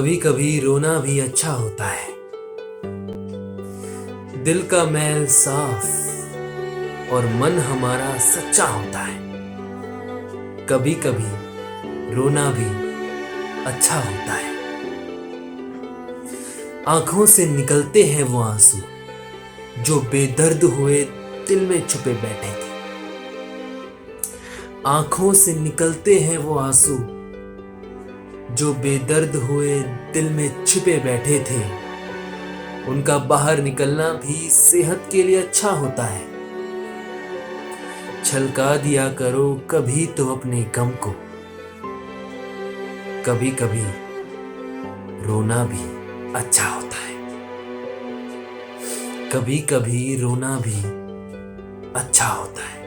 कभी कभी रोना भी अच्छा होता है। दिल का मैल साफ और मन हमारा सच्चा होता है। कभी कभी रोना भी अच्छा होता है। आंखों से निकलते हैं वो आंसू जो बेदर्द हुए दिल में छुपे बैठे थे। आंखों से निकलते हैं वो आंसू जो बेदर्द हुए दिल में छिपे बैठे थे। उनका बाहर निकलना भी सेहत के लिए अच्छा होता है। छलका दिया करो कभी तो अपने गम को। कभी कभी रोना भी अच्छा होता है। कभी कभी रोना भी अच्छा होता है।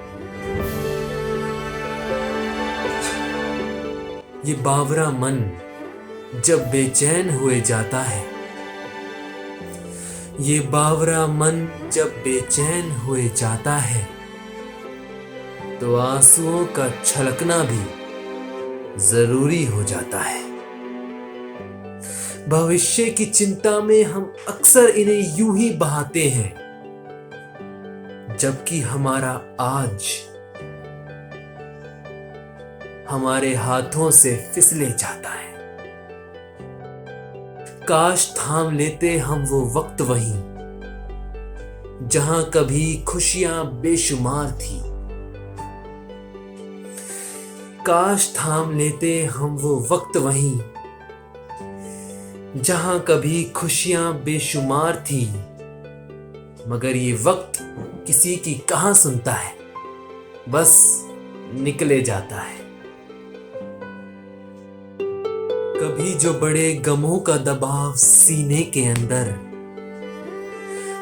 ये बावरा मन जब बेचैन हुए जाता है, ये बावरा मन जब बेचैन हुए जाता है, तो आंसुओं का छलकना भी जरूरी हो जाता है। भविष्य की चिंता में हम अक्सर इन्हें यूं ही बहाते हैं, जबकि हमारा आज हमारे हाथों से फिसले जाता है। काश थाम लेते हम वो वक्त वहीं जहां कभी खुशियां बेशुमार थी। काश थाम लेते हम वो वक्त वहीं जहां कभी खुशियां बेशुमार थी। मगर ये वक्त किसी की कहां सुनता है, बस निकले जाता है। कभी जो बड़े गमों का दबाव सीने के अंदर,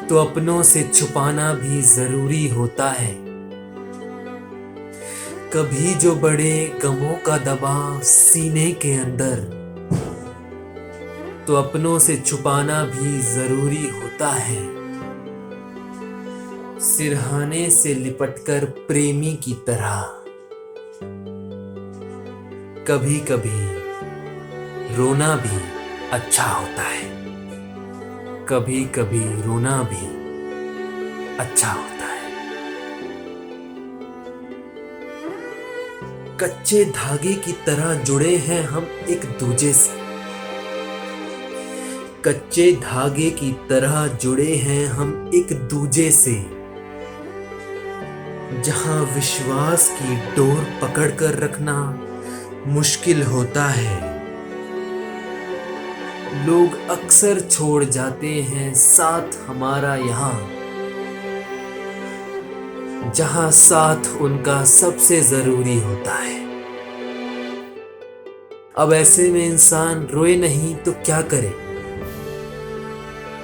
तो अपनों से छुपाना भी जरूरी होता है। कभी जो बड़े गमों का दबाव सीने के अंदर, तो अपनों से छुपाना भी जरूरी होता है। सिरहाने से लिपटकर प्रेमी की तरह कभी कभी रोना भी अच्छा होता है। कभी कभी रोना भी अच्छा होता है। कच्चे धागे की तरह जुड़े हैं हम एक दूजे से। कच्चे धागे की तरह जुड़े हैं हम एक दूजे से। जहां विश्वास की डोर पकड़कर रखना मुश्किल होता है, लोग अक्सर छोड़ जाते हैं साथ हमारा यहाँ, जहां साथ उनका सबसे जरूरी होता है। अब ऐसे में इंसान रोए नहीं तो क्या करे?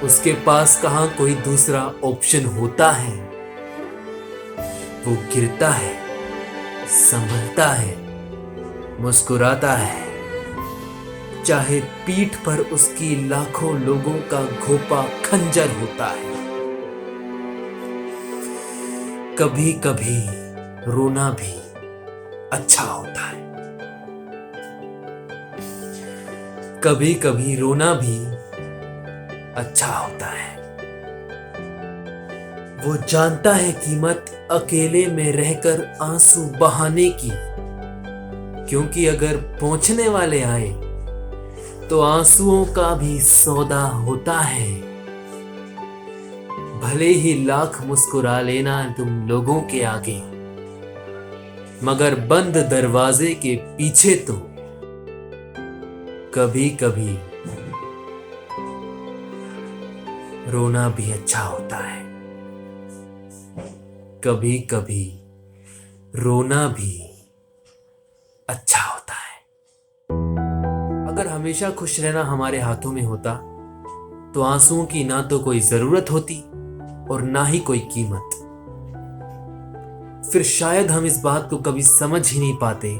उसके पास कहां कोई दूसरा ऑप्शन होता है। वो गिरता है, संभलता है, मुस्कुराता है, चाहे पीठ पर उसकी लाखों लोगों का घोपा खंजर होता है। कभी कभी रोना भी अच्छा होता है। कभी कभी रोना भी अच्छा होता है। वो जानता है कीमत अकेले में रहकर आंसू बहाने की, क्योंकि अगर पहुंचने वाले आए तो आंसुओं का भी सौदा होता है। भले ही लाख मुस्कुरा लेना तुम लोगों के आगे, मगर बंद दरवाजे के पीछे तो कभी कभी रोना भी अच्छा होता है। कभी कभी रोना भी अच्छा होता है। अगर हमेशा खुश रहना हमारे हाथों में होता, तो आंसुओं की ना तो कोई जरूरत होती और ना ही कोई कीमत। फिर शायद हम इस बात को कभी समझ ही नहीं पाते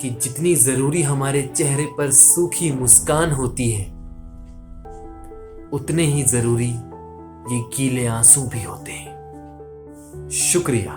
कि जितनी जरूरी हमारे चेहरे पर सूखी मुस्कान होती है, उतने ही जरूरी ये गीले आंसू भी होते हैं। शुक्रिया।